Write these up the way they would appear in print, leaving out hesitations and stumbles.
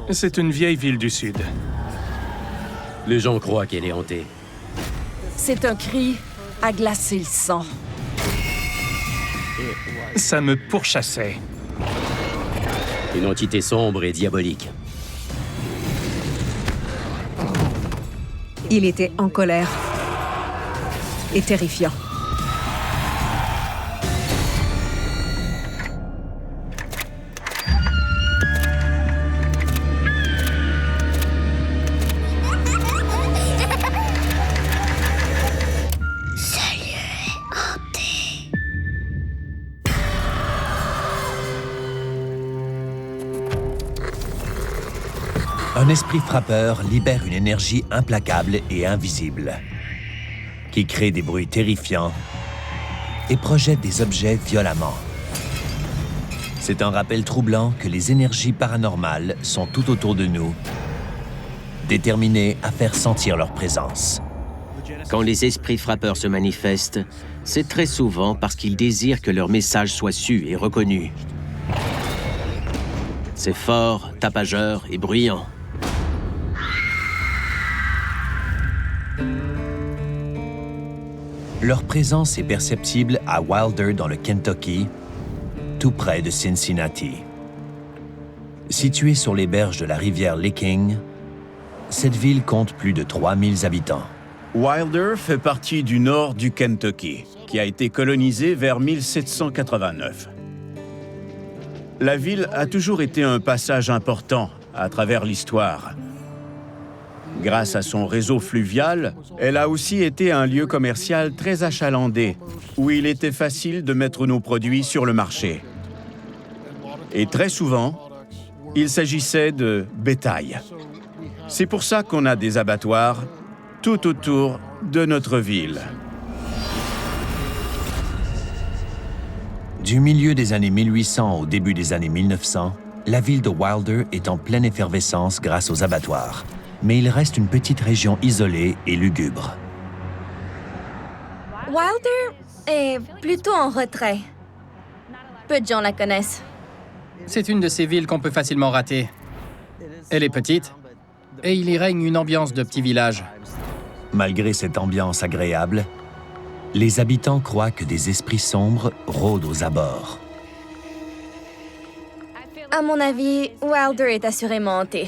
C'est une vieille ville du Sud. Les gens croient qu'elle est hantée. C'est un cri à glacer le sang. Ça me pourchassait. Une entité sombre et diabolique. Il était en colère et terrifiant. Un esprit frappeur libère une énergie implacable et invisible, qui crée des bruits terrifiants et projette des objets violemment. C'est un rappel troublant que les énergies paranormales sont tout autour de nous, déterminées à faire sentir leur présence. Quand les esprits frappeurs se manifestent, c'est très souvent parce qu'ils désirent que leur message soit su et reconnu. C'est fort, tapageur et bruyant. Leur présence est perceptible à Wilder dans le Kentucky, tout près de Cincinnati. Située sur les berges de la rivière Licking, cette ville compte plus de 3000 habitants. Wilder fait partie du nord du Kentucky, qui a été colonisé vers 1789. La ville a toujours été un passage important à travers l'histoire. Grâce à son réseau fluvial, elle a aussi été un lieu commercial très achalandé, où il était facile de mettre nos produits sur le marché. Et très souvent, il s'agissait de bétail. C'est pour ça qu'on a des abattoirs tout autour de notre ville. Du milieu des années 1800 au début des années 1900, la ville de Wilder est en pleine effervescence grâce aux abattoirs. Mais il reste une petite région isolée et lugubre. Wilder est plutôt en retrait. Peu de gens la connaissent. C'est une de ces villes qu'on peut facilement rater. Elle est petite, et il y règne une ambiance de petit village. Malgré cette ambiance agréable, les habitants croient que des esprits sombres rôdent aux abords. À mon avis, Wilder est assurément hanté.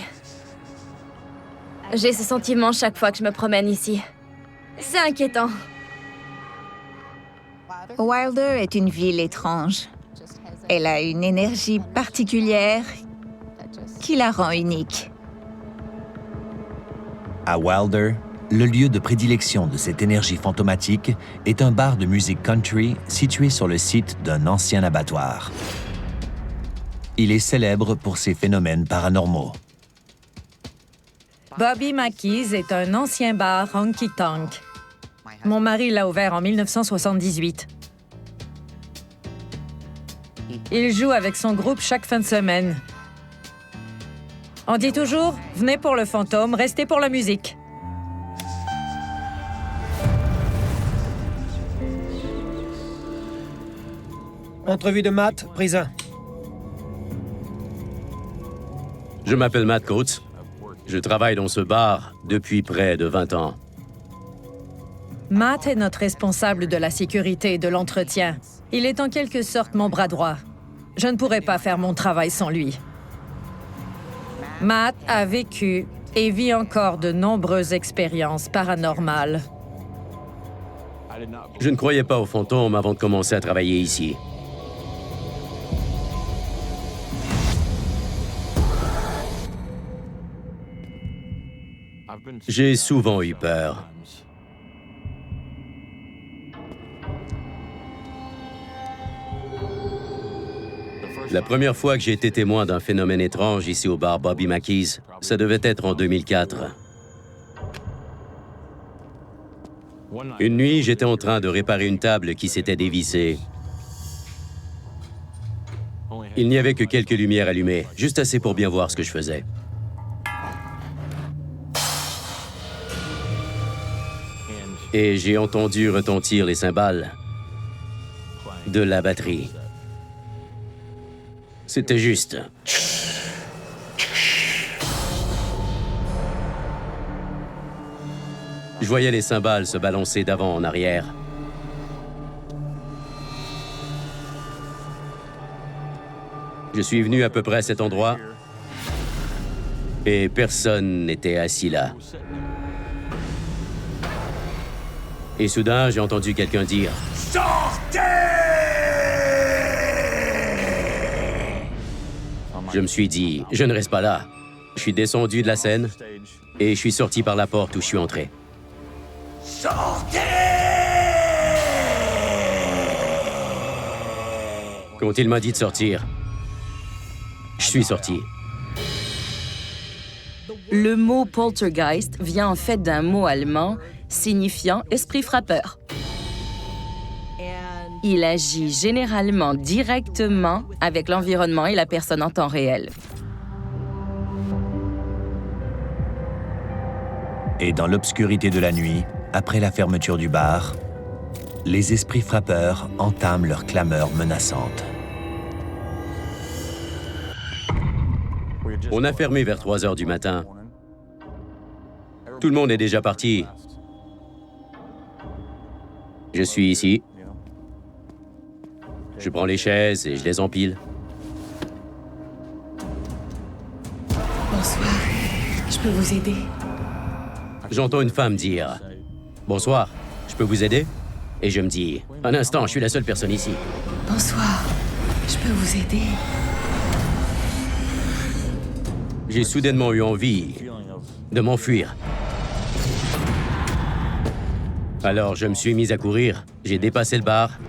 J'ai ce sentiment chaque fois que je me promène ici. C'est inquiétant. Wilder est une ville étrange. Elle a une énergie particulière qui la rend unique. À Wilder, le lieu de prédilection de cette énergie fantomatique est un bar de musique country situé sur le site d'un ancien abattoir. Il est célèbre pour ses phénomènes paranormaux. Bobby Mackey's est un ancien bar honky-tonk. Mon mari l'a ouvert en 1978. Il joue avec son groupe chaque fin de semaine. On dit toujours, venez pour le fantôme, restez pour la musique. Entrevue de Matt, prise 1. Je m'appelle Matt Coates. Je travaille dans ce bar depuis près de 20 ans. Matt est notre responsable de la sécurité et de l'entretien. Il est en quelque sorte mon bras droit. Je ne pourrais pas faire mon travail sans lui. Matt a vécu et vit encore de nombreuses expériences paranormales. Je ne croyais pas aux fantômes avant de commencer à travailler ici. J'ai souvent eu peur. La première fois que j'ai été témoin d'un phénomène étrange ici au bar Bobby Mackey's, ça devait être en 2004. Une nuit, j'étais en train de réparer une table qui s'était dévissée. Il n'y avait que quelques lumières allumées, juste assez pour bien voir ce que je faisais. Et j'ai entendu retentir les cymbales de la batterie. C'était juste. Je voyais les cymbales se balancer d'avant en arrière. Je suis venu à peu près à cet endroit et personne n'était assis là. Et soudain, j'ai entendu quelqu'un dire « Sortez !» Je me suis dit « Je ne reste pas là ». Je suis descendu de la scène et je suis sorti par la porte où je suis entré. Sortez! Quand il m'a dit de sortir, je suis sorti. Le mot poltergeist vient en fait d'un mot allemand signifiant esprit frappeur. Il agit généralement directement avec l'environnement et la personne en temps réel. Et dans l'obscurité de la nuit, après la fermeture du bar, les esprits frappeurs entament leur clameur menaçante. On a fermé vers 3 heures du matin. Tout le monde est déjà parti. Je suis ici. Je prends les chaises et je les empile. Bonsoir. Je peux vous aider? J'entends une femme dire « Bonsoir, je peux vous aider ?» Et je me dis « Un instant, je suis la seule personne ici. » Bonsoir. Je peux vous aider? J'ai soudainement eu envie de m'enfuir. Alors, je me suis mis à courir, j'ai dépassé le bar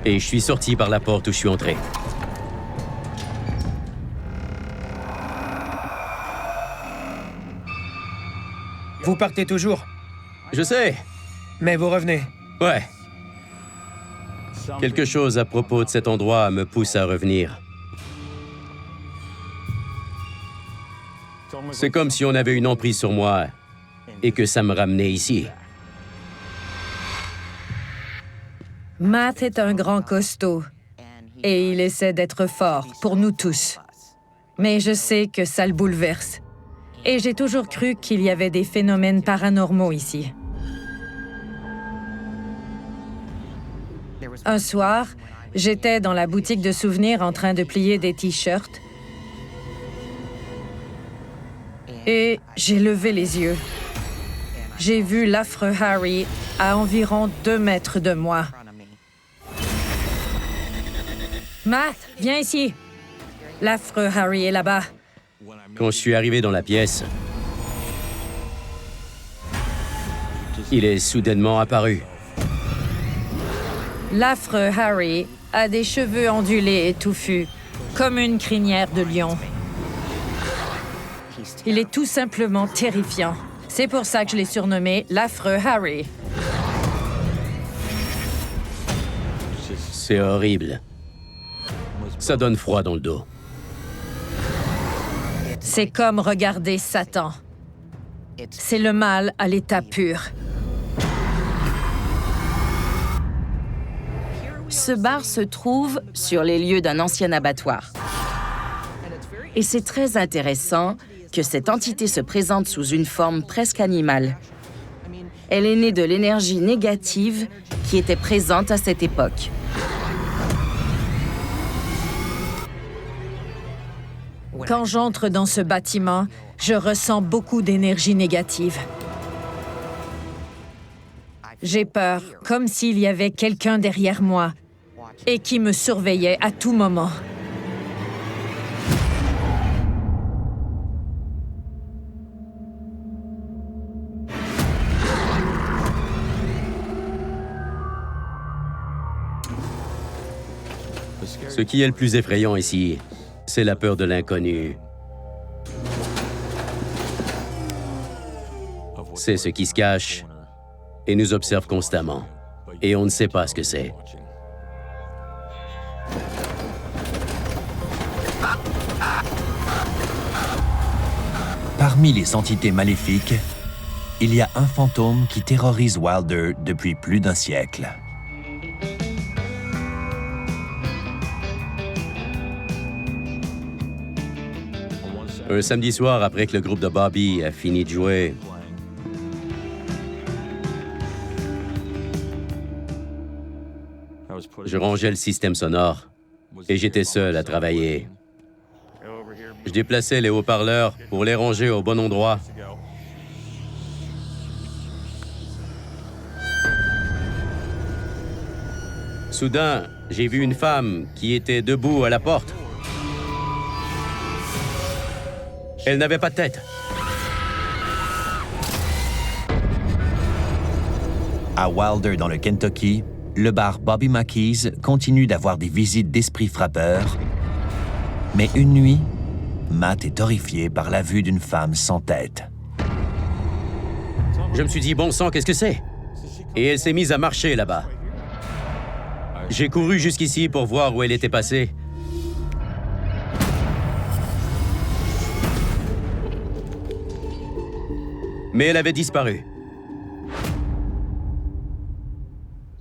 et je suis sorti par la porte où je suis entré. Vous partez toujours, Je sais. mais vous revenez. Ouais. Quelque chose à propos de cet endroit me pousse à revenir. C'est comme si on avait une emprise sur moi et que ça me ramenait ici. Matt est un grand costaud et il essaie d'être fort pour nous tous. Mais je sais que ça le bouleverse. Et j'ai toujours cru qu'il y avait des phénomènes paranormaux ici. Un soir, j'étais dans la boutique de souvenirs en train de plier des t-shirts et j'ai levé les yeux. J'ai vu l'affreux Harry à environ 2 mètres de moi. Matt, viens ici. L'affreux Harry est là-bas. Quand je suis arrivé dans la pièce, il est soudainement apparu. L'affreux Harry a des cheveux ondulés et touffus, comme une crinière de lion. Il est tout simplement terrifiant. C'est pour ça que je l'ai surnommé l'affreux Harry. C'est horrible. Ça donne froid dans le dos. C'est comme regarder Satan. C'est le mal à l'état pur. Ce bar se trouve sur les lieux d'un ancien abattoir. Et c'est très intéressant que cette entité se présente sous une forme presque animale. Elle est née de l'énergie négative qui était présente à cette époque. Quand j'entre dans ce bâtiment, je ressens beaucoup d'énergie négative. J'ai peur, comme s'il y avait quelqu'un derrière moi et qui me surveillait à tout moment. Ce qui est le plus effrayant ici, c'est la peur de l'inconnu. C'est ce qui se cache et nous observe constamment. Et on ne sait pas ce que c'est. Parmi les entités maléfiques, il y a un fantôme qui terrorise Wilder depuis plus d'un siècle. Un samedi soir, après que le groupe de Bobby a fini de jouer, je rangeais le système sonore et j'étais seul à travailler. Je déplaçais les haut-parleurs pour les ranger au bon endroit. Soudain, j'ai vu une femme qui était debout à la porte. Elle n'avait pas de tête. À Wilder, dans le Kentucky, le bar Bobby Mackey's continue d'avoir des visites d'esprits frappeurs. Mais une nuit, Matt est horrifié par la vue d'une femme sans tête. Je me suis dit, bon sang, qu'est-ce que c'est? Et elle s'est mise à marcher là-bas. J'ai couru jusqu'ici pour voir où elle était passée. Mais elle avait disparu.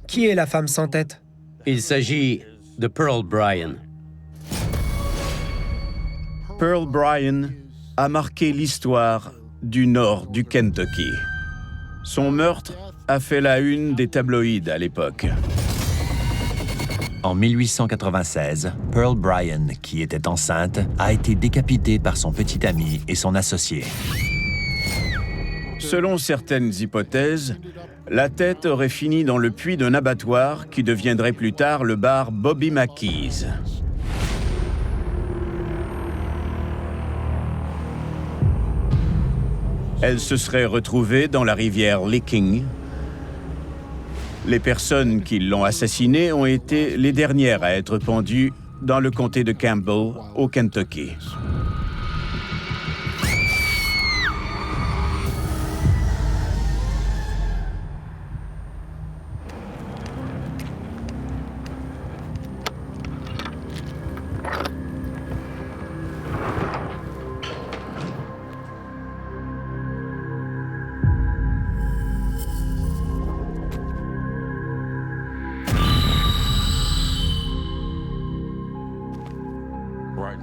Qui est la femme sans tête? Il s'agit de Pearl Bryan. Pearl Bryan a marqué l'histoire du nord du Kentucky. Son meurtre a fait la une des tabloïds à l'époque. En 1896, Pearl Bryan, qui était enceinte, a été décapitée par son petit ami et son associé. Selon certaines hypothèses, la tête aurait fini dans le puits d'un abattoir qui deviendrait plus tard le bar Bobby Mackey's. Elle se serait retrouvée dans la rivière Licking. Les personnes qui l'ont assassinée ont été les dernières à être pendues dans le comté de Campbell, au Kentucky.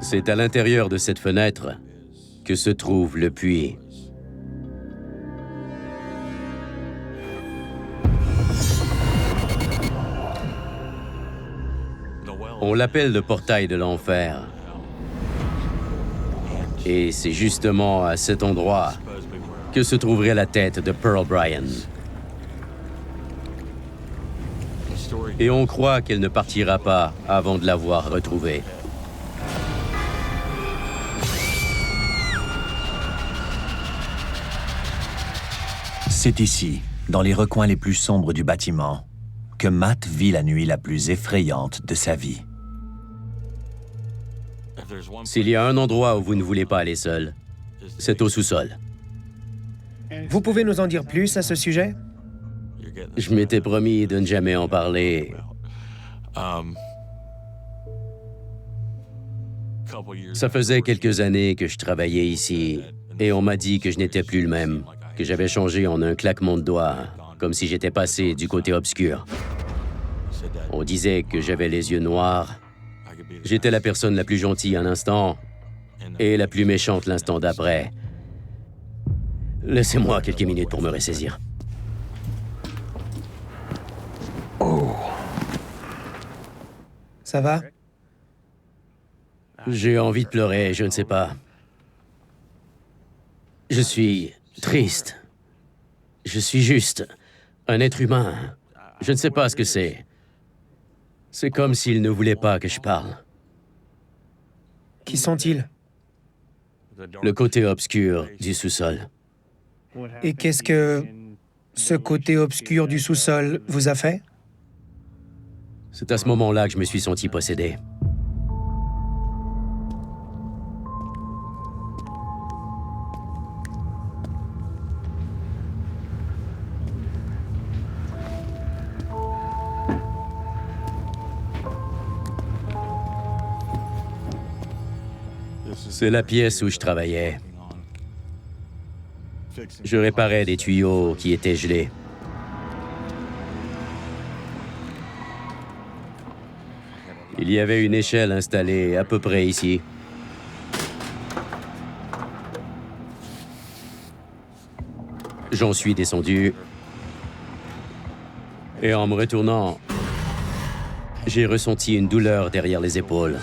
C'est à l'intérieur de cette fenêtre que se trouve le puits. On l'appelle le portail de l'enfer. Et c'est justement à cet endroit que se trouverait la tête de Pearl Bryan. Et on croit qu'elle ne partira pas avant de l'avoir retrouvée. C'est ici, dans les recoins les plus sombres du bâtiment, que Matt vit la nuit la plus effrayante de sa vie. S'il y a un endroit où vous ne voulez pas aller seul, c'est au sous-sol. Vous pouvez nous en dire plus à ce sujet? Je m'étais promis de ne jamais en parler. Ça faisait quelques années que je travaillais ici, et on m'a dit que je n'étais plus le même, que j'avais changé en un claquement de doigts, comme si j'étais passé du côté obscur. On disait que j'avais les yeux noirs. J'étais la personne la plus gentille un instant et la plus méchante l'instant d'après. Laissez-moi quelques minutes pour me ressaisir. Ça va? J'ai envie de pleurer, je ne sais pas. Je suis triste. Je suis juste un être humain. Je ne sais pas ce que c'est. C'est comme s'ils ne voulaient pas que je parle. Qui sont-ils? Le côté obscur du sous-sol. Et qu'est-ce que ce côté obscur du sous-sol vous a fait? C'est à ce moment-là que je me suis senti possédé. C'est la pièce où je travaillais. Je réparais des tuyaux qui étaient gelés. Il y avait une échelle installée à peu près ici. J'en suis descendu. Et en me retournant, j'ai ressenti une douleur derrière les épaules.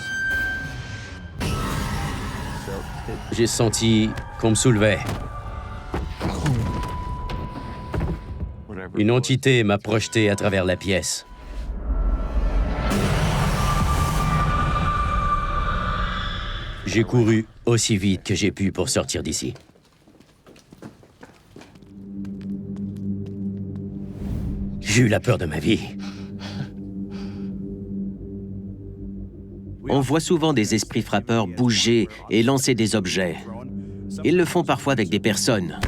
J'ai senti qu'on me soulevait. Une entité m'a projeté à travers la pièce. J'ai couru aussi vite que j'ai pu pour sortir d'ici. J'ai eu la peur de ma vie. On voit souvent des esprits frappeurs bouger et lancer des objets. Ils le font parfois avec des personnes.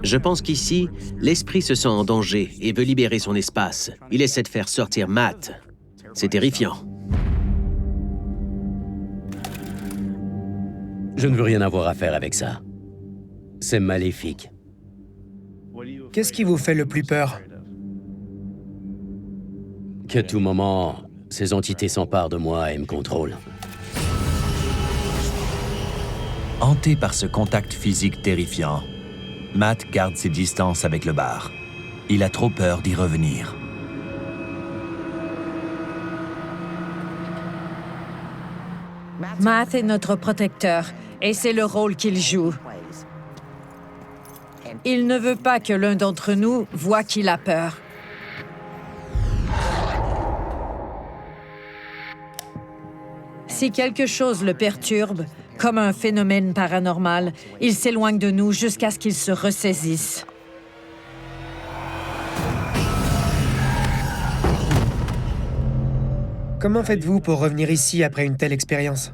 Je pense qu'ici, l'esprit se sent en danger et veut libérer son espace. Il essaie de faire sortir Matt. C'est terrifiant. Je ne veux rien avoir à faire avec ça. C'est maléfique. Qu'est-ce qui vous fait le plus peur? Qu'à tout moment, ces entités s'emparent de moi et me contrôlent. Hanté par ce contact physique terrifiant, Matt garde ses distances avec le bar. Il a trop peur d'y revenir. Matt est notre protecteur, et c'est le rôle qu'il joue. Il ne veut pas que l'un d'entre nous voie qu'il a peur. Si quelque chose le perturbe, comme un phénomène paranormal, il s'éloigne de nous jusqu'à ce qu'il se ressaisisse. Comment faites-vous pour revenir ici après une telle expérience?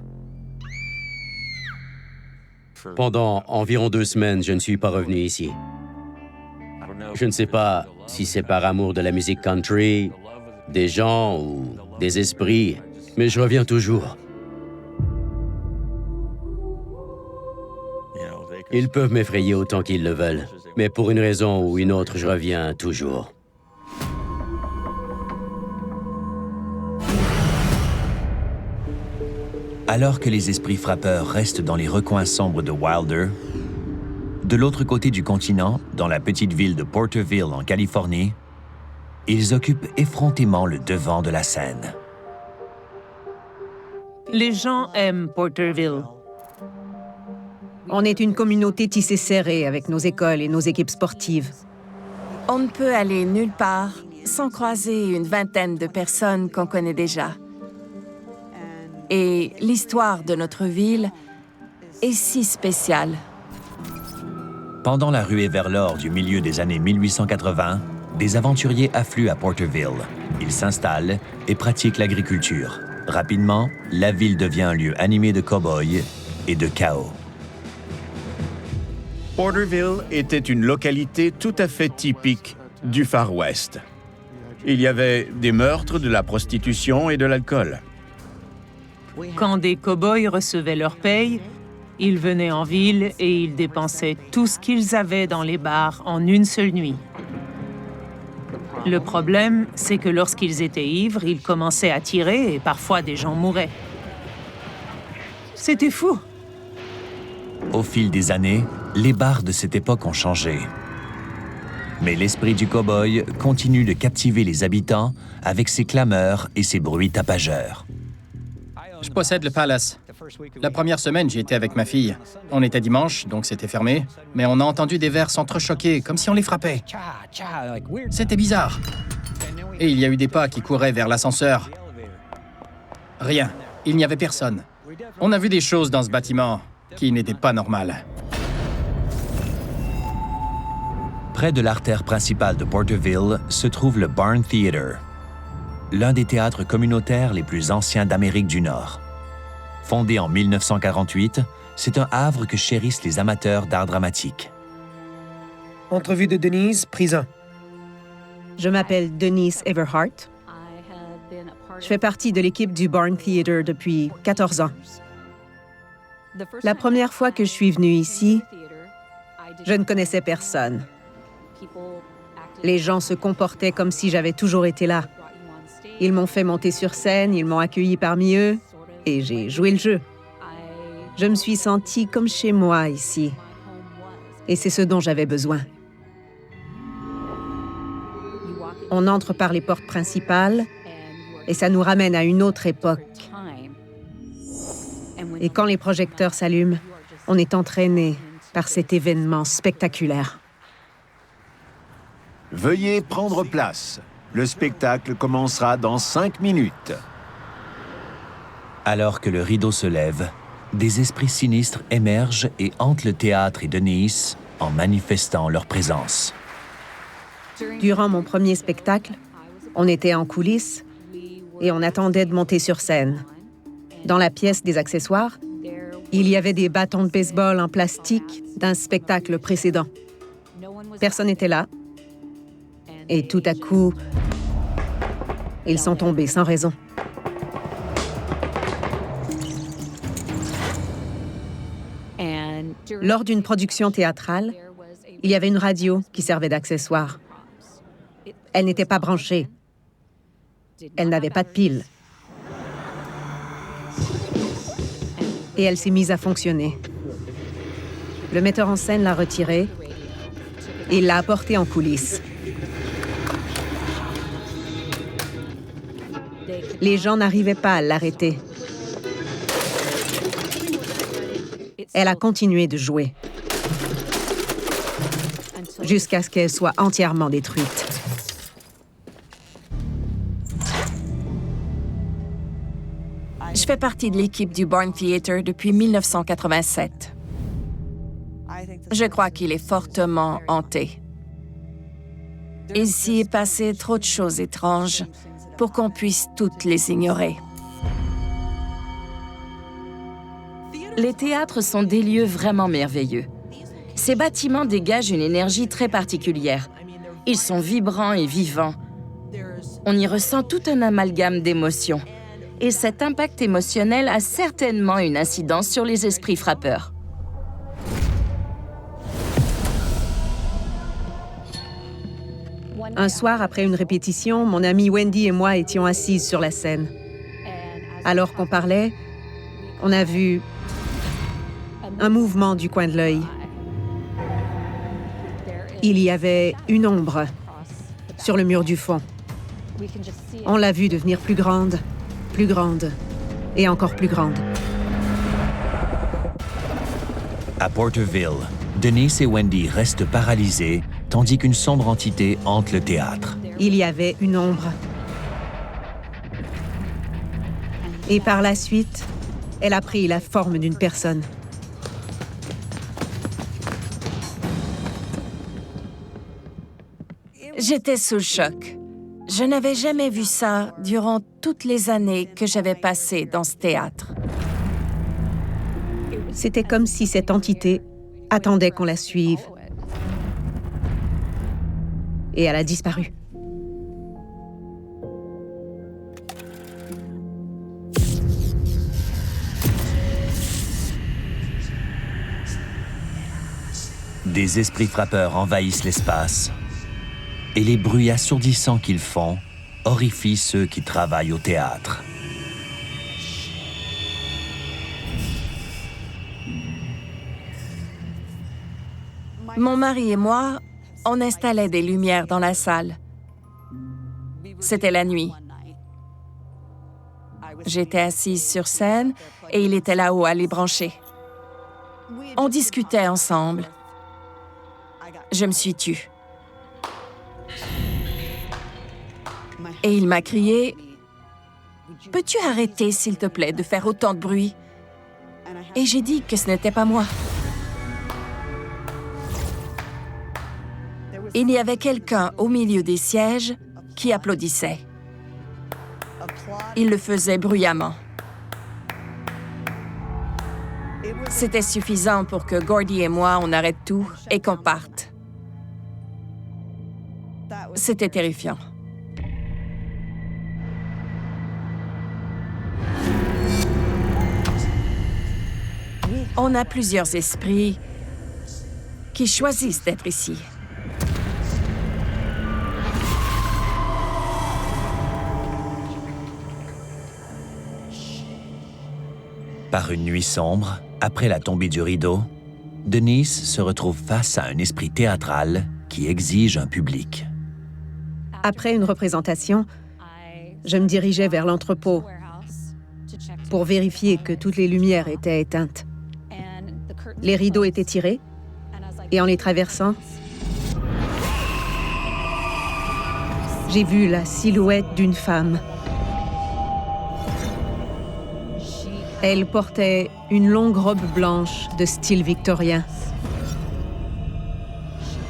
Pendant environ 2 semaines, je ne suis pas revenu ici. Je ne sais pas si c'est par amour de la musique country, des gens ou des esprits, mais je reviens toujours. Ils peuvent m'effrayer autant qu'ils le veulent, mais pour une raison ou une autre, je reviens toujours. Alors que les esprits frappeurs restent dans les recoins sombres de Wilder, de l'autre côté du continent, dans la petite ville de Porterville en Californie, ils occupent effrontément le devant de la scène. Les gens aiment Porterville. On est une communauté tissée serrée avec nos écoles et nos équipes sportives. On ne peut aller nulle part sans croiser une vingtaine de personnes qu'on connaît déjà. Et l'histoire de notre ville est si spéciale. Pendant la ruée vers l'or du milieu des années 1880, des aventuriers affluent à Porterville. Ils s'installent et pratiquent l'agriculture. Rapidement, la ville devient un lieu animé de cow-boys et de chaos. Porterville était une localité tout à fait typique du Far West. Il y avait des meurtres, de la prostitution et de l'alcool. Quand des cow-boys recevaient leur paye, ils venaient en ville et ils dépensaient tout ce qu'ils avaient dans les bars en une seule nuit. Le problème, c'est que lorsqu'ils étaient ivres, ils commençaient à tirer et parfois des gens mouraient. C'était fou. Au fil des années, les bars de cette époque ont changé. Mais l'esprit du cow-boy continue de captiver les habitants avec ses clameurs et ses bruits tapageurs. Je possède le Palace. La première semaine, j'y étais avec ma fille. On était dimanche, donc c'était fermé, mais on a entendu des verres s'entrechoquer, comme si on les frappait. C'était bizarre. Et il y a eu des pas qui couraient vers l'ascenseur. Rien. Il n'y avait personne. On a vu des choses dans ce bâtiment qui n'étaient pas normales. Près de l'artère principale de Porterville se trouve le Barn Theatre, l'un des théâtres communautaires les plus anciens d'Amérique du Nord. Fondé en 1948, c'est un havre que chérissent les amateurs d'art dramatique. Entrevue de Denise, prise 1. Je m'appelle Denise Everhart. Je fais partie de l'équipe du Barn Theatre depuis 14 ans. La première fois que je suis venue ici, je ne connaissais personne. Les gens se comportaient comme si j'avais toujours été là. Ils m'ont fait monter sur scène, ils m'ont accueilli parmi eux et j'ai joué le jeu. Je me suis sentie comme chez moi ici. Et c'est ce dont j'avais besoin. On entre par les portes principales et ça nous ramène à une autre époque. Et quand les projecteurs s'allument, on est entraîné par cet événement spectaculaire. Veuillez prendre place. Le spectacle commencera dans 5 minutes. Alors que le rideau se lève, des esprits sinistres émergent et hantent le théâtre et Denise en manifestant leur présence. Durant mon premier spectacle, on était en coulisses et on attendait de monter sur scène. Dans la pièce des accessoires, il y avait des bâtons de baseball en plastique d'un spectacle précédent. Personne n'était là. Et tout à coup, ils sont tombés sans raison. Lors d'une production théâtrale, il y avait une radio qui servait d'accessoire. Elle n'était pas branchée. Elle n'avait pas de pile. Et elle s'est mise à fonctionner. Le metteur en scène l'a retirée et l'a apportée en coulisses. Les gens n'arrivaient pas à l'arrêter. Elle a continué de jouer jusqu'à ce qu'elle soit entièrement détruite. Je fais partie de l'équipe du Barn Theatre depuis 1987. Je crois qu'il est fortement hanté. Il s'y est passé trop de choses étranges pour qu'on puisse toutes les ignorer. Les théâtres sont des lieux vraiment merveilleux. Ces bâtiments dégagent une énergie très particulière. Ils sont vibrants et vivants. On y ressent tout un amalgame d'émotions. Et cet impact émotionnel a certainement une incidence sur les esprits frappeurs. Un soir, après une répétition, mon amie Wendy et moi étions assises sur la scène. Alors qu'on parlait, on a vu un mouvement du coin de l'œil. Il y avait une ombre sur le mur du fond. On l'a vue devenir plus grande et encore plus grande. À Porterville, Denise et Wendy restent paralysées, tandis qu'une sombre entité hante le théâtre. Il y avait une ombre. Et par la suite, elle a pris la forme d'une personne. J'étais sous le choc. Je n'avais jamais vu ça durant toutes les années que j'avais passées dans ce théâtre. C'était comme si cette entité attendait qu'on la suive. Et elle a disparu. Des esprits frappeurs envahissent l'espace. Et les bruits assourdissants qu'ils font horrifient ceux qui travaillent au théâtre. Mon mari et moi, on installait des lumières dans la salle. C'était la nuit. J'étais assise sur scène et il était là-haut à les brancher. On discutait ensemble. Je me suis tue. Et il m'a crié « Peux-tu arrêter, s'il te plaît, de faire autant de bruit ?» Et j'ai dit que ce n'était pas moi. Il y avait quelqu'un au milieu des sièges qui applaudissait. Il le faisait bruyamment. C'était suffisant pour que Gordy et moi, on arrête tout et qu'on parte. C'était terrifiant. On a plusieurs esprits qui choisissent d'être ici. Par une nuit sombre, après la tombée du rideau, Denise se retrouve face à un esprit théâtral qui exige un public. Après une représentation, je me dirigeais vers l'entrepôt pour vérifier que toutes les lumières étaient éteintes. Les rideaux étaient tirés et en les traversant, j'ai vu la silhouette d'une femme. Elle portait une longue robe blanche de style victorien.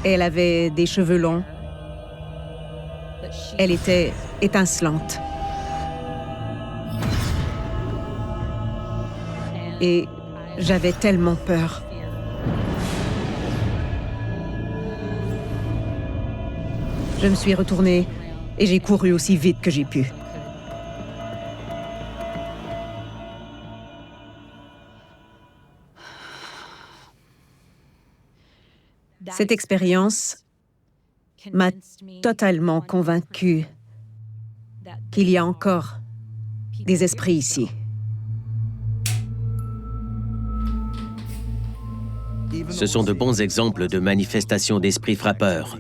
Elle avait des cheveux longs. Elle était étincelante. Et j'avais tellement peur. Je me suis retournée et j'ai couru aussi vite que j'ai pu. Cette expérience m'a totalement convaincue qu'il y a encore des esprits ici. Ce sont de bons exemples de manifestations d'esprits frappeurs.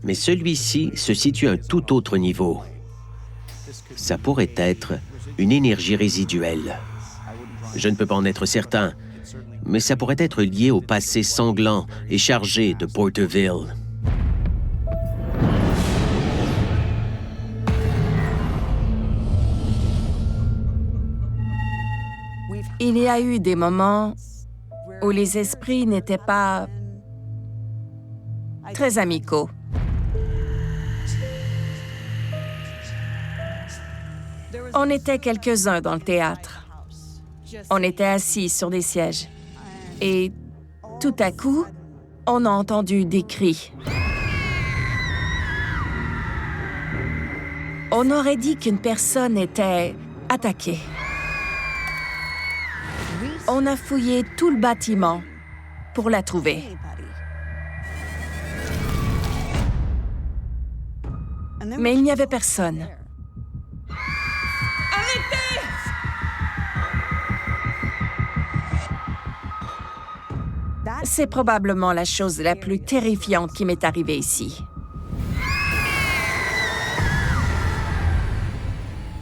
Mais celui-ci se situe à un tout autre niveau. Ça pourrait être une énergie résiduelle. Je ne peux pas en être certain, mais ça pourrait être lié au passé sanglant et chargé de Porterville. Il y a eu des moments où les esprits n'étaient pas très amicaux. On était quelques-uns dans le théâtre. On était assis sur des sièges. Et tout à coup, on a entendu des cris. On aurait dit qu'une personne était attaquée. On a fouillé tout le bâtiment pour la trouver. Mais il n'y avait personne. C'est probablement la chose la plus terrifiante qui m'est arrivée ici.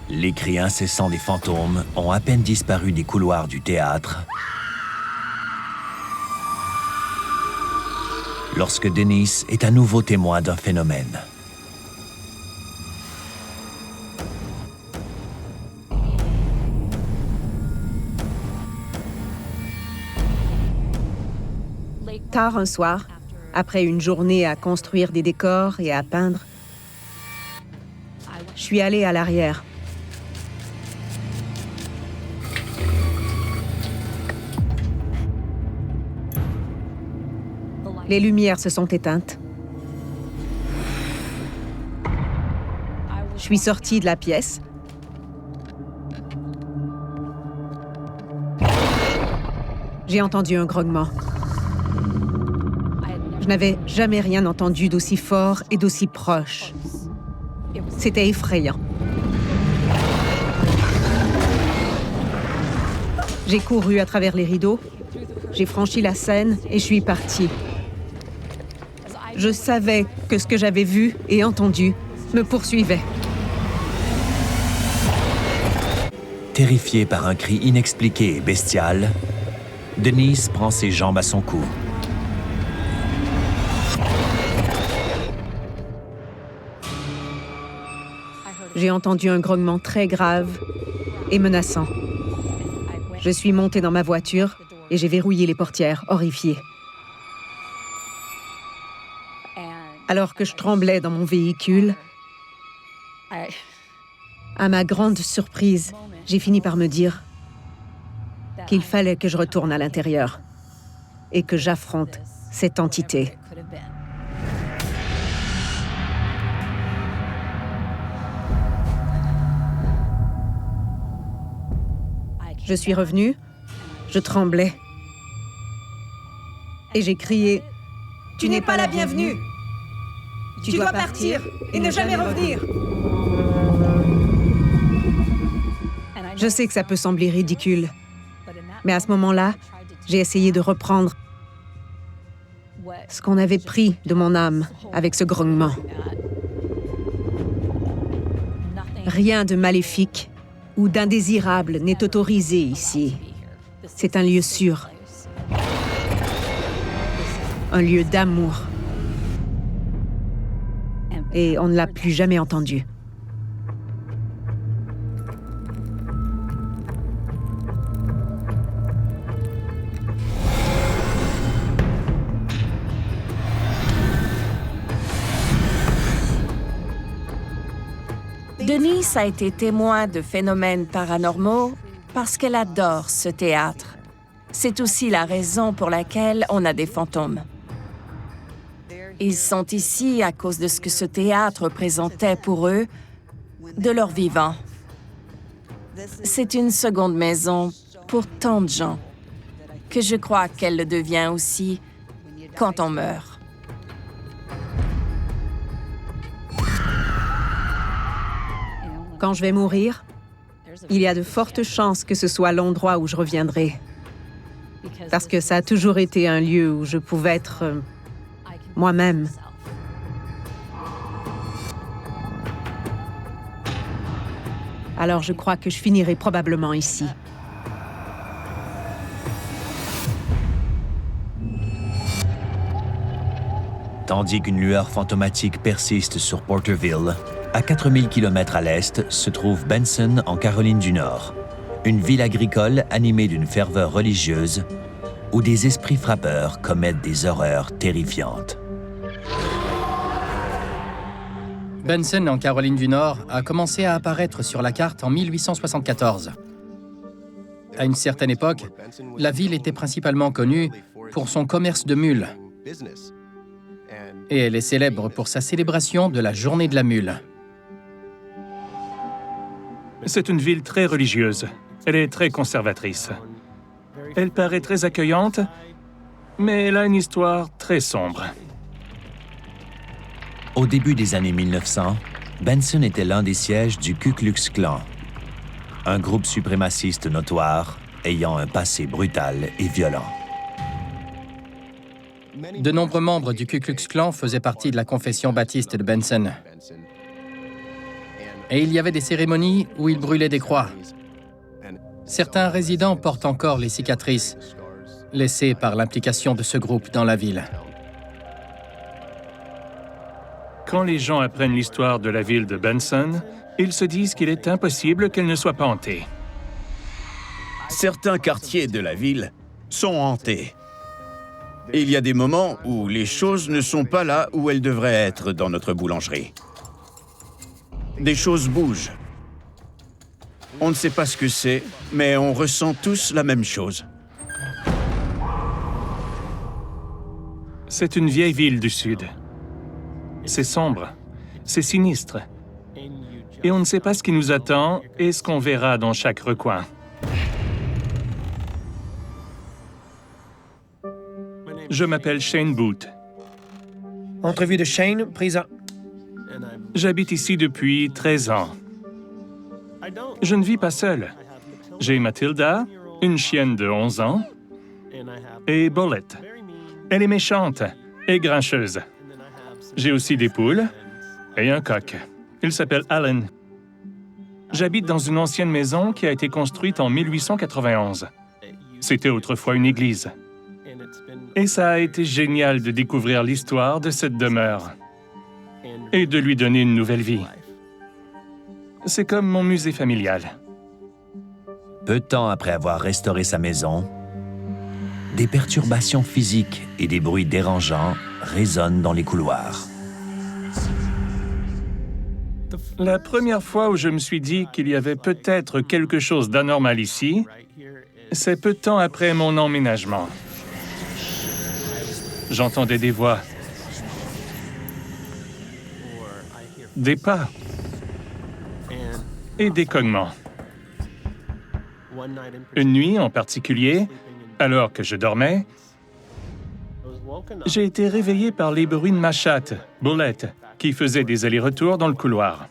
Les cris incessants des fantômes ont à peine disparu des couloirs du théâtre lorsque Denise est à nouveau témoin d'un phénomène. Tard un soir, après une journée à construire des décors et à peindre, je suis allée à l'arrière. Les lumières se sont éteintes. Je suis sortie de la pièce. J'ai entendu un grognement. Je n'avais jamais rien entendu d'aussi fort et d'aussi proche. C'était effrayant. J'ai couru à travers les rideaux, j'ai franchi la scène et je suis partie. Je savais que ce que j'avais vu et entendu me poursuivait. Terrifiée par un cri inexpliqué et bestial, Denise prend ses jambes à son cou. J'ai entendu un grognement très grave et menaçant. Je suis montée dans ma voiture et j'ai verrouillé les portières, horrifiée. Alors que je tremblais dans mon véhicule, à ma grande surprise, j'ai fini par me dire qu'il fallait que je retourne à l'intérieur et que j'affronte cette entité. Je suis revenue, je tremblais. Et j'ai crié « Tu n'es pas la bienvenue! Tu dois partir et ne jamais revenir! » Je sais que ça peut sembler ridicule, mais à ce moment-là, j'ai essayé de reprendre ce qu'on avait pris de mon âme avec ce grognement. Rien de maléfique ou d'indésirable n'est autorisé ici. C'est un lieu sûr. Un lieu d'amour. Et on ne l'a plus jamais entendu. Denise a été témoin de phénomènes paranormaux parce qu'elle adore ce théâtre. C'est aussi la raison pour laquelle on a des fantômes. Ils sont ici à cause de ce que ce théâtre représentait pour eux, de leur vivant. C'est une seconde maison pour tant de gens que je crois qu'elle le devient aussi quand on meurt. Quand je vais mourir, il y a de fortes chances que ce soit l'endroit où je reviendrai. Parce que ça a toujours été un lieu où je pouvais être moi-même. Alors je crois que je finirai probablement ici. Tandis qu'une lueur fantomatique persiste sur Porterville, à 4000 km à l'est se trouve Benson, en Caroline du Nord, une ville agricole animée d'une ferveur religieuse où des esprits frappeurs commettent des horreurs terrifiantes. Benson, en Caroline du Nord, a commencé à apparaître sur la carte en 1874. À une certaine époque, la ville était principalement connue pour son commerce de mules. Et elle est célèbre pour sa célébration de la Journée de la Mule. C'est une ville très religieuse. Elle est très conservatrice. Elle paraît très accueillante, mais elle a une histoire très sombre. Au début des années 1900, Benson était l'un des sièges du Ku Klux Klan, un groupe suprémaciste notoire ayant un passé brutal et violent. De nombreux membres du Ku Klux Klan faisaient partie de la confession baptiste de Benson. Et il y avait des cérémonies où ils brûlaient des croix. Certains résidents portent encore les cicatrices laissées par l'implication de ce groupe dans la ville. Quand les gens apprennent l'histoire de la ville de Benson, ils se disent qu'il est impossible qu'elle ne soit pas hantée. Certains quartiers de la ville sont hantés. Et il y a des moments où les choses ne sont pas là où elles devraient être dans notre boulangerie. Des choses bougent. On ne sait pas ce que c'est, mais on ressent tous la même chose. C'est une vieille ville du Sud. C'est sombre, c'est sinistre. Et on ne sait pas ce qui nous attend et ce qu'on verra dans chaque recoin. Je m'appelle Shane Booth. Entrevue de Shane, prise en... J'habite ici depuis 13 ans. Je ne vis pas seul. J'ai Mathilda, une chienne de 11 ans, et Bullet. Elle est méchante et grincheuse. J'ai aussi des poules et un coq. Il s'appelle Alan. J'habite dans une ancienne maison qui a été construite en 1891. C'était autrefois une église. Et ça a été génial de découvrir l'histoire de cette demeure et de lui donner une nouvelle vie. C'est comme mon musée familial. Peu de temps après avoir restauré sa maison, des perturbations physiques et des bruits dérangeants résonnent dans les couloirs. La première fois où je me suis dit qu'il y avait peut-être quelque chose d'anormal ici, c'est peu de temps après mon emménagement. J'entendais des voix, des pas et des cognements. Une nuit en particulier, alors que je dormais, j'ai été réveillé par les bruits de ma chatte, Bullet, qui faisait des allers-retours dans le couloir.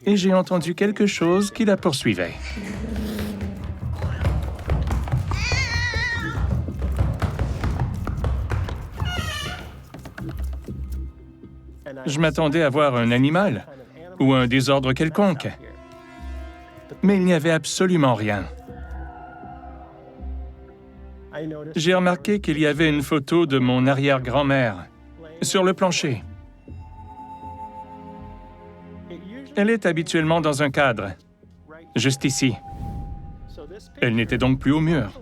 Et j'ai entendu quelque chose qui la poursuivait. Je m'attendais à voir un animal ou un désordre quelconque. Mais il n'y avait absolument rien. J'ai remarqué qu'il y avait une photo de mon arrière-grand-mère sur le plancher. Elle est habituellement dans un cadre, juste ici. Elle n'était donc plus au mur.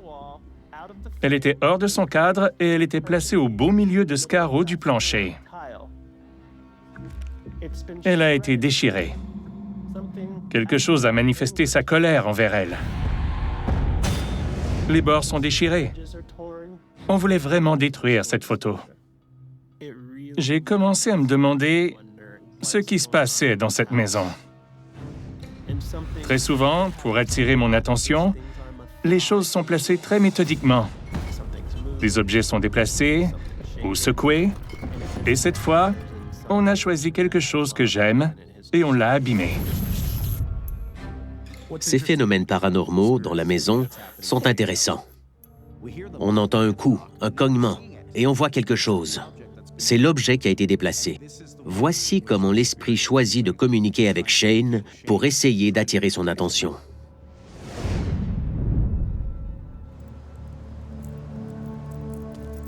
Elle était hors de son cadre et elle était placée au beau milieu de ce carreau du plancher. Elle a été déchirée. Quelque chose a manifesté sa colère envers elle. Les bords sont déchirés. On voulait vraiment détruire cette photo. J'ai commencé à me demander ce qui se passait dans cette maison. Très souvent, pour attirer mon attention, les choses sont placées très méthodiquement. Les objets sont déplacés ou secoués, et cette fois, on a choisi quelque chose que j'aime et on l'a abîmé. Ces phénomènes paranormaux dans la maison sont intéressants. On entend un coup, un cognement, et on voit quelque chose. C'est l'objet qui a été déplacé. Voici comment l'esprit choisit de communiquer avec Shane pour essayer d'attirer son attention.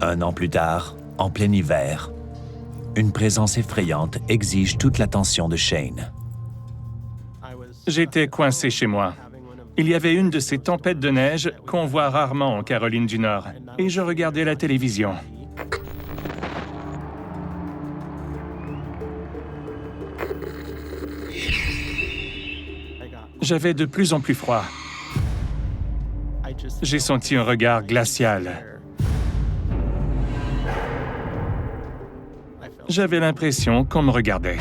Un an plus tard, en plein hiver, une présence effrayante exige toute l'attention de Shane. J'étais coincé chez moi. Il y avait une de ces tempêtes de neige qu'on voit rarement en Caroline du Nord, et je regardais la télévision. J'avais de plus en plus froid. J'ai senti un regard glacial. J'avais l'impression qu'on me regardait.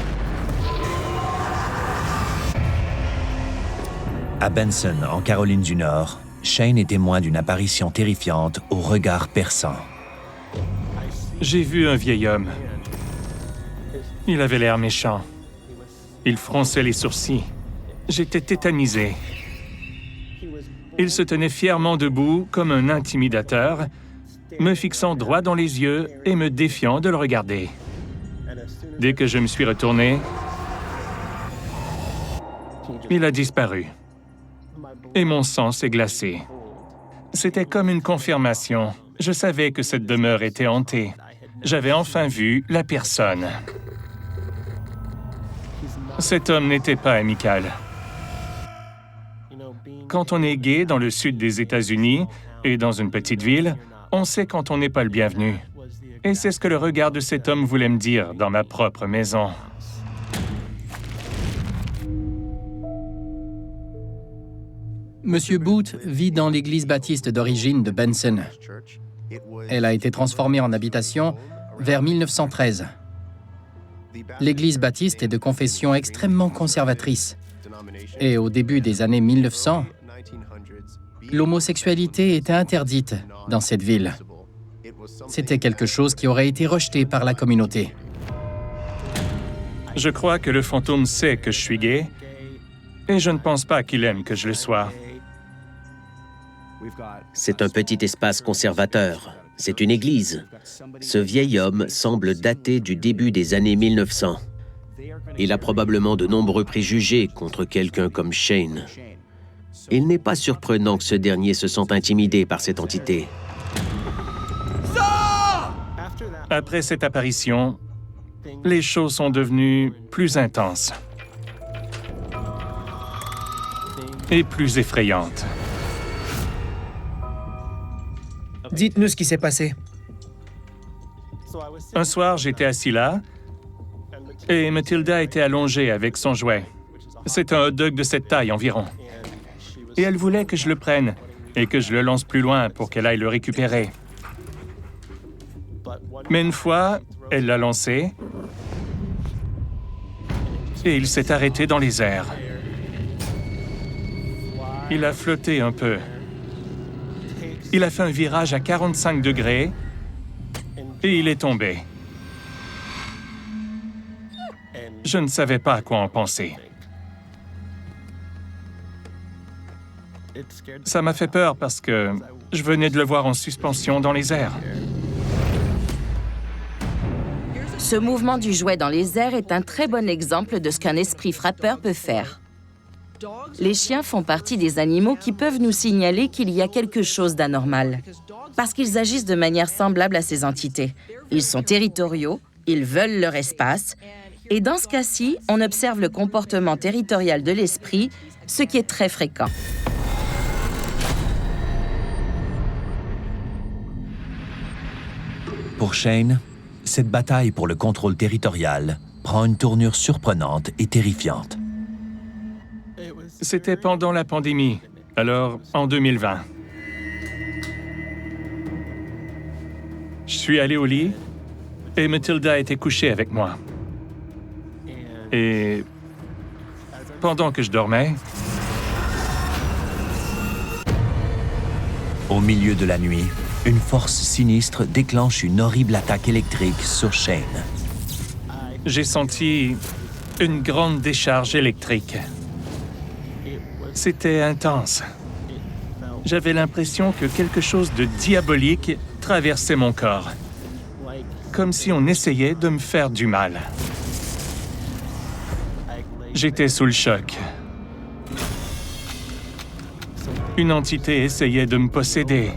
À Benson, en Caroline du Nord, Shane est témoin d'une apparition terrifiante au regard perçant. J'ai vu un vieil homme. Il avait l'air méchant. Il fronçait les sourcils. J'étais tétanisé. Il se tenait fièrement debout comme un intimidateur, me fixant droit dans les yeux et me défiant de le regarder. Dès que je me suis retourné, il a disparu. Et mon sang s'est glacé. C'était comme une confirmation. Je savais que cette demeure était hantée. J'avais enfin vu la personne. Cet homme n'était pas amical. Quand on est gay dans le sud des États-Unis et dans une petite ville, on sait quand on n'est pas le bienvenu. Et c'est ce que le regard de cet homme voulait me dire dans ma propre maison. Monsieur Booth vit dans l'église baptiste d'origine de Benson. Elle a été transformée en habitation vers 1913. L'église baptiste est de confession extrêmement conservatrice. Et au début des années 1900, l'homosexualité était interdite dans cette ville. C'était quelque chose qui aurait été rejeté par la communauté. Je crois que le fantôme sait que je suis gay, et je ne pense pas qu'il aime que je le sois. C'est un petit espace conservateur. C'est une église. Ce vieil homme semble dater du début des années 1900. Il a probablement de nombreux préjugés contre quelqu'un comme Shane. Il n'est pas surprenant que ce dernier se sente intimidé par cette entité. Après cette apparition, les choses sont devenues plus intenses et plus effrayantes. Dites-nous ce qui s'est passé. Un soir, j'étais assis là, et Mathilda était allongée avec son jouet. C'est un hot dog de cette taille environ. Et elle voulait que je le prenne et que je le lance plus loin pour qu'elle aille le récupérer. Mais une fois, elle l'a lancé et il s'est arrêté dans les airs. Il a flotté un peu. Il a fait un virage à 45 degrés et il est tombé. Je ne savais pas à quoi en penser. Ça m'a fait peur parce que je venais de le voir en suspension dans les airs. Ce mouvement du jouet dans les airs est un très bon exemple de ce qu'un esprit frappeur peut faire. Les chiens font partie des animaux qui peuvent nous signaler qu'il y a quelque chose d'anormal, parce qu'ils agissent de manière semblable à ces entités. Ils sont territoriaux, ils veulent leur espace, et dans ce cas-ci, on observe le comportement territorial de l'esprit, ce qui est très fréquent. Pour Shane, cette bataille pour le contrôle territorial prend une tournure surprenante et terrifiante. C'était pendant la pandémie, alors en 2020. Je suis allé au lit et Matilda était couchée avec moi. Et pendant que je dormais, au milieu de la nuit, une force sinistre déclenche une horrible attaque électrique sur Shane. J'ai senti une grande décharge électrique. C'était intense. J'avais l'impression que quelque chose de diabolique traversait mon corps, comme si on essayait de me faire du mal. J'étais sous le choc. Une entité essayait de me posséder.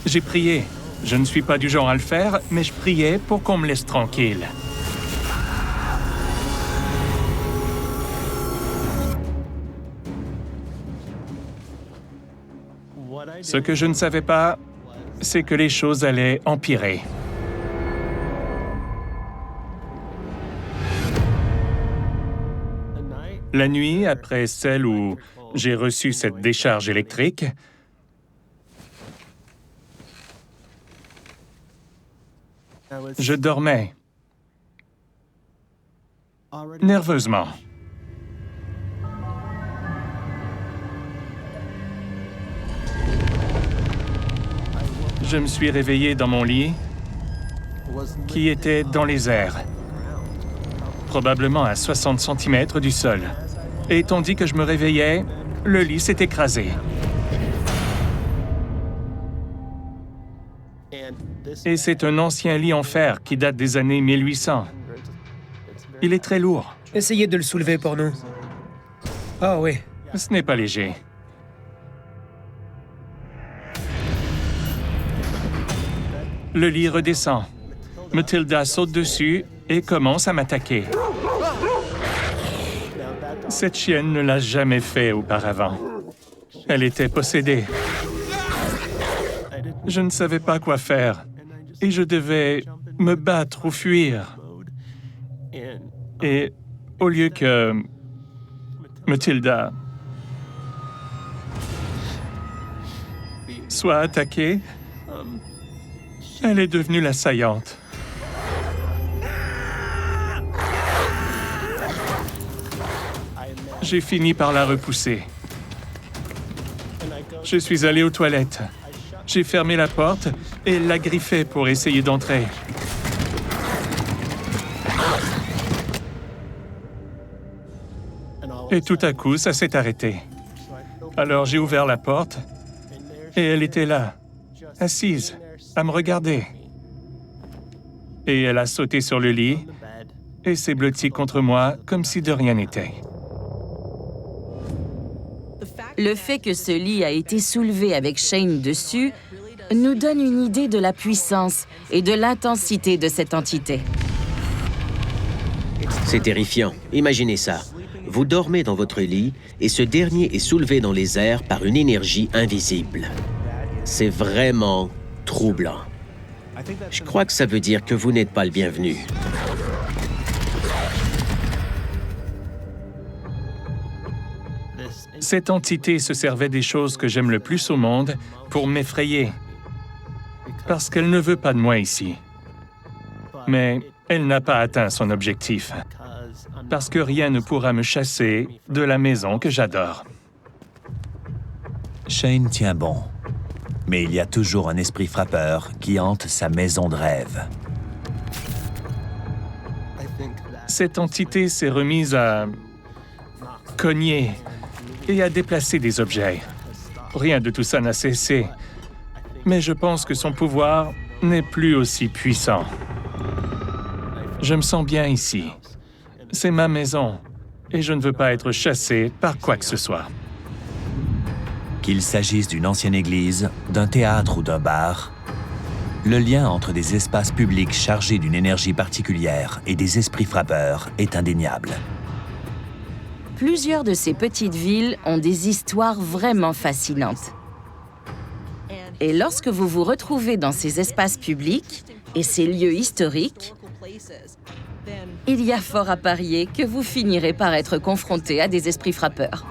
J'ai prié. Je ne suis pas du genre à le faire, mais je priais pour qu'on me laisse tranquille. Ce que je ne savais pas, c'est que les choses allaient empirer. La nuit, après celle où j'ai reçu cette décharge électrique, je dormais nerveusement. Je me suis réveillé dans mon lit, qui était dans les airs, probablement à 60 cm du sol. Et tandis que je me réveillais, le lit s'est écrasé. Et c'est un ancien lit en fer qui date des années 1800. Il est très lourd. Essayez de le soulever pour nous. Ah oui. Ce n'est pas léger. Le lit redescend. Matilda saute dessus et commence à m'attaquer. Cette chienne ne l'a jamais fait auparavant. Elle était possédée. Je ne savais pas quoi faire et je devais me battre ou fuir. Et au lieu que Matilda soit attaquée, elle est devenue l'assaillante. J'ai fini par la repousser. Je suis allé aux toilettes. J'ai fermé la porte et la griffé pour essayer d'entrer. Et tout à coup, ça s'est arrêté. Alors j'ai ouvert la porte et elle était là, assise, à me regarder. Et elle a sauté sur le lit et s'est blottie contre moi comme si de rien n'était. Le fait que ce lit a été soulevé avec Shane dessus nous donne une idée de la puissance et de l'intensité de cette entité. C'est terrifiant. Imaginez ça. Vous dormez dans votre lit et ce dernier est soulevé dans les airs par une énergie invisible. C'est vraiment troublant. Je crois que ça veut dire que vous n'êtes pas le bienvenu. Cette entité se servait des choses que j'aime le plus au monde pour m'effrayer. Parce qu'elle ne veut pas de moi ici. Mais elle n'a pas atteint son objectif. Parce que rien ne pourra me chasser de la maison que j'adore. Shane tient bon. Mais il y a toujours un esprit frappeur qui hante sa maison de rêve. Cette entité s'est remise à cogner et à déplacer des objets. Rien de tout ça n'a cessé. Mais je pense que son pouvoir n'est plus aussi puissant. Je me sens bien ici. C'est ma maison et je ne veux pas être chassé par quoi que ce soit. Qu'il s'agisse d'une ancienne église, d'un théâtre ou d'un bar, le lien entre des espaces publics chargés d'une énergie particulière et des esprits frappeurs est indéniable. Plusieurs de ces petites villes ont des histoires vraiment fascinantes. Et lorsque vous vous retrouvez dans ces espaces publics et ces lieux historiques, il y a fort à parier que vous finirez par être confronté à des esprits frappeurs.